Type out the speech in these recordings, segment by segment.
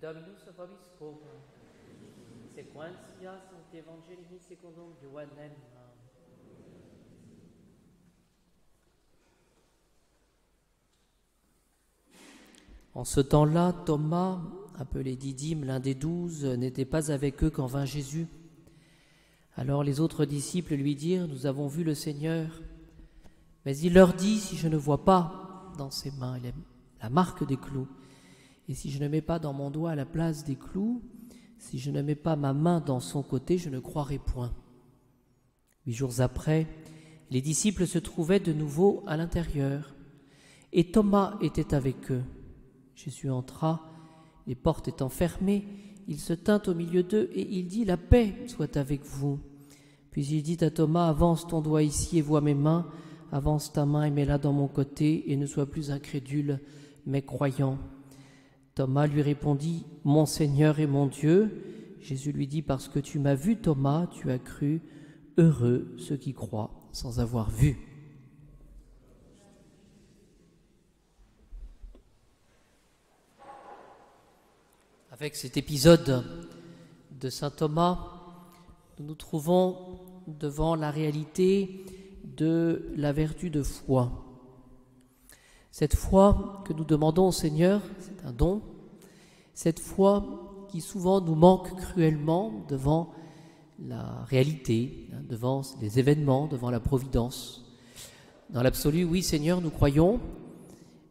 Dominus vobiscum, sequentia Sancti Evangelii secundum Ioannem. En ce temps-là, Thomas, appelé Didyme, l'un des 12, n'était pas avec eux quand vint Jésus. Alors les autres disciples lui dirent : Nous avons vu le Seigneur. Mais il leur dit : Si je ne vois pas dans ses mains la marque des clous, et si je ne mets pas dans mon doigt la place des clous, si je ne mets pas ma main dans son côté, je ne croirai point. 8 jours après, les disciples se trouvaient de nouveau à l'intérieur, et Thomas était avec eux. Jésus entra, les portes étant fermées, il se tint au milieu d'eux et il dit : La paix soit avec vous. Puis il dit à Thomas : Avance ton doigt ici et vois mes mains, avance ta main et mets-la dans mon côté, et ne sois plus incrédule, mais croyant. Thomas lui répondit : Mon Seigneur et mon Dieu. Jésus lui dit : Parce que tu m'as vu, Thomas, tu as cru. Heureux ceux qui croient sans avoir vu. Avec cet épisode de saint Thomas, nous nous trouvons devant la réalité de la vertu de foi. Cette foi que nous demandons au Seigneur, c'est un don. Cette foi qui souvent nous manque cruellement devant la réalité, devant les événements, devant la providence. Dans l'absolu, oui Seigneur, nous croyons,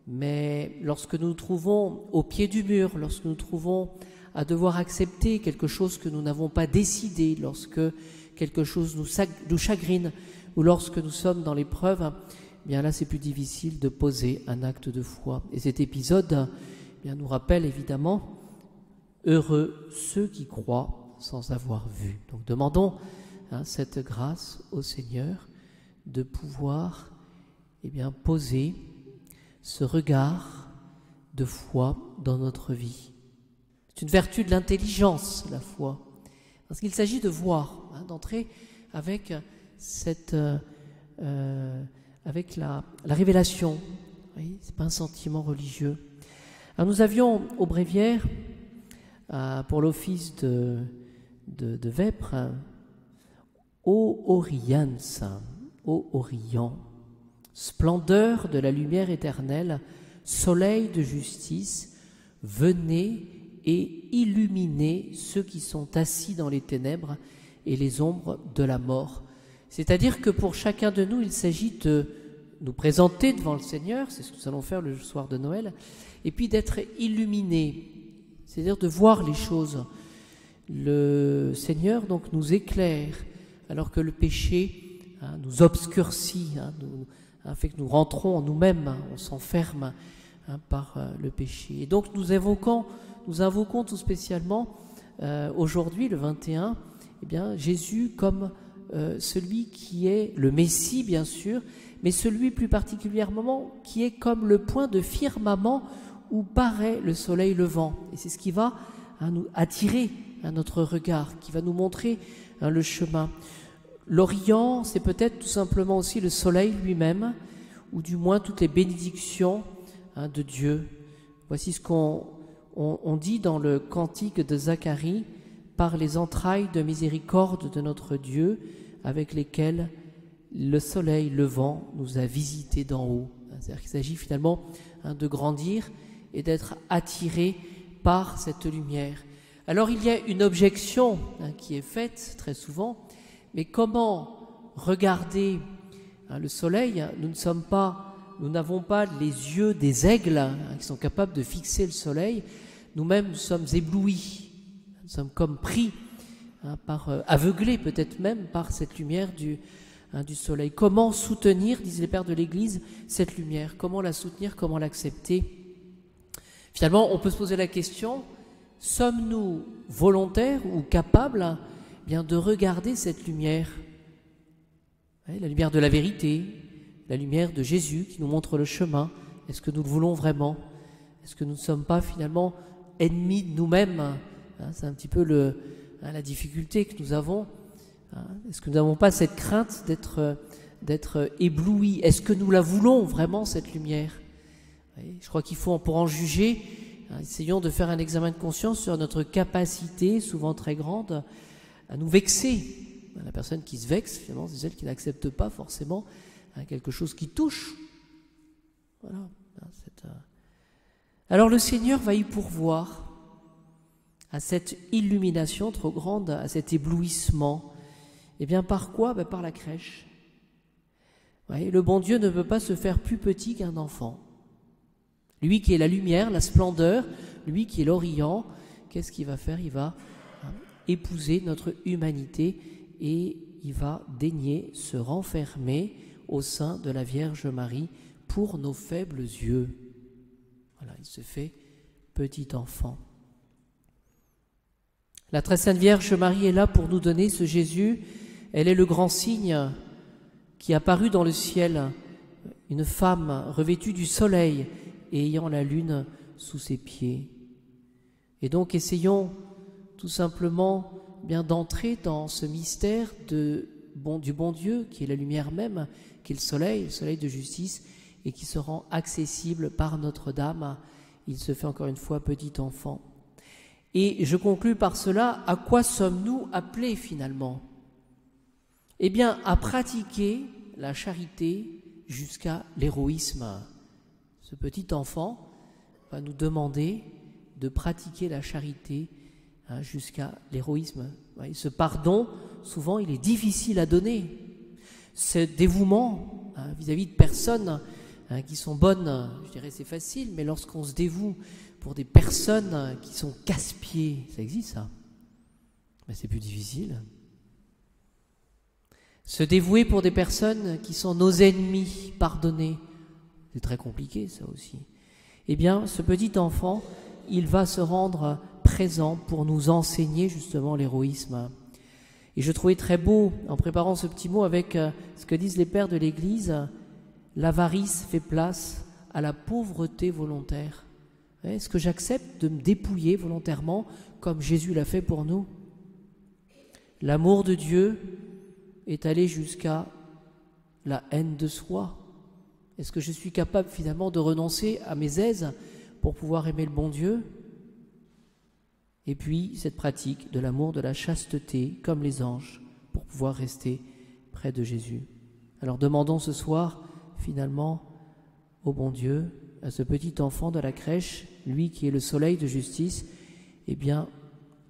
mais lorsque nous nous trouvons au pied du mur, lorsque nous nous trouvons à devoir accepter quelque chose que nous n'avons pas décidé, lorsque quelque chose nous chagrine, ou lorsque nous sommes dans l'épreuve, bien là c'est plus difficile de poser un acte de foi. Et cet épisode bien, nous rappelle évidemment heureux ceux qui croient sans avoir vu. Donc demandons cette grâce au Seigneur de pouvoir poser ce regard de foi dans notre vie. C'est une vertu de l'intelligence, la foi, parce qu'il s'agit de voir, d'entrer avec avec la révélation. Oui, c'est pas un sentiment religieux. Alors nous avions au bréviaire, pour l'office de vêpres, ô Oriens, ô Orient, splendeur de la lumière éternelle, soleil de justice, venez et illuminez ceux qui sont assis dans les ténèbres et les ombres de la mort. C'est-à-dire que pour chacun de nous, il s'agit de nous présenter devant le Seigneur, c'est ce que nous allons faire le soir de Noël, et puis d'être illuminés, c'est-à-dire de voir les choses. Le Seigneur donc nous éclaire, alors que le péché nous obscurcit, fait que nous rentrons en nous-mêmes, on s'enferme par le péché. Et donc nous invoquons tout spécialement aujourd'hui, le 21, Jésus comme celui qui est le Messie, bien sûr, mais celui plus particulièrement qui est comme le point de firmament où paraît le soleil levant. Et c'est ce qui va nous attirer notre regard, qui va nous montrer le chemin. L'Orient, c'est peut-être tout simplement aussi le soleil lui-même, ou du moins toutes les bénédictions de Dieu. Voici ce qu'on dit dans le cantique de Zacharie: par les entrailles de miséricorde de notre Dieu, avec lesquelles le soleil levant nous a visités d'en haut. C'est-à-dire qu'il s'agit finalement de grandir et d'être attiré par cette lumière. Alors il y a une objection qui est faite très souvent, mais comment regarder le soleil ? Nous n'avons pas les yeux des aigles qui sont capables de fixer le soleil. Nous-mêmes, nous sommes éblouis, nous sommes comme pris, aveuglés peut-être même par cette lumière du soleil. Comment soutenir, disent les pères de l'Église, cette lumière ? Comment la soutenir ? Comment l'accepter ? Finalement, on peut se poser la question, sommes-nous volontaires ou capables de regarder cette lumière ? La lumière de la vérité, la lumière de Jésus qui nous montre le chemin. Est-ce que nous le voulons vraiment ? Est-ce que nous ne sommes pas finalement ennemis de nous-mêmes ? C'est un petit peu la difficulté que nous avons. Est-ce que nous n'avons pas cette crainte d'être éblouis ? Est-ce que nous la voulons vraiment, cette lumière ? Je crois qu'il faut, pour en juger, Essayons de faire un examen de conscience sur notre capacité, souvent très grande, à nous vexer. La personne qui se vexe, finalement, c'est celle qui n'accepte pas forcément quelque chose qui touche. Voilà. Alors le Seigneur va y pourvoir à cette illumination trop grande, à cet éblouissement. Et bien par quoi? Par la crèche. Vous voyez, le bon Dieu ne peut pas se faire plus petit qu'un enfant. Lui qui est la lumière, la splendeur, lui qui est l'Orient, qu'est-ce qu'il va faire? Il va épouser notre humanité et il va daigner se renfermer au sein de la Vierge Marie pour nos faibles yeux. Voilà, il se fait petit enfant. La très sainte Vierge Marie est là pour nous donner ce Jésus. Elle est le grand signe qui est apparu dans le ciel, une femme revêtue du soleil et ayant la lune sous ses pieds. Et donc essayons tout simplement bien d'entrer dans ce mystère du bon Dieu, qui est la lumière même, qui est le soleil de justice, et qui se rend accessible par Notre-Dame. Il se fait encore une fois petit enfant. Et je conclus par cela, à quoi sommes-nous appelés finalement? Eh bien, à pratiquer la charité jusqu'à l'héroïsme. Ce petit enfant va nous demander de pratiquer la charité jusqu'à l'héroïsme. Ce pardon, souvent, il est difficile à donner. Ce dévouement vis-à-vis de personnes qui sont bonnes, je dirais c'est facile, mais lorsqu'on se dévoue pour des personnes qui sont casse-pieds, ça existe ça? C'est plus difficile. Se dévouer pour des personnes qui sont nos ennemis, pardonner, c'est très compliqué ça aussi. Eh bien, ce petit enfant, il va se rendre présent pour nous enseigner justement l'héroïsme. Et je trouvais très beau, en préparant ce petit mot avec ce que disent les pères de l'Église, l'avarice fait place à la pauvreté volontaire. Est-ce que j'accepte de me dépouiller volontairement comme Jésus l'a fait pour nous? L'amour de Dieu est allé jusqu'à la haine de soi. Est-ce que je suis capable finalement de renoncer à mes aises pour pouvoir aimer le bon Dieu? Et puis cette pratique de l'amour, de la chasteté, comme les anges, pour pouvoir rester près de Jésus. Alors demandons ce soir finalement au bon Dieu, à ce petit enfant de la crèche, lui qui est le soleil de justice, eh bien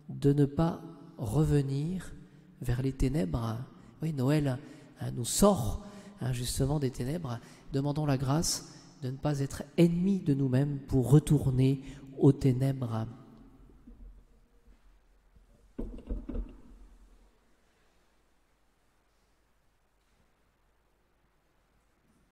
de ne pas revenir vers les ténèbres. Oui, Noël nous sort justement des ténèbres. Demandons la grâce de ne pas être ennemis de nous-mêmes pour retourner aux ténèbres.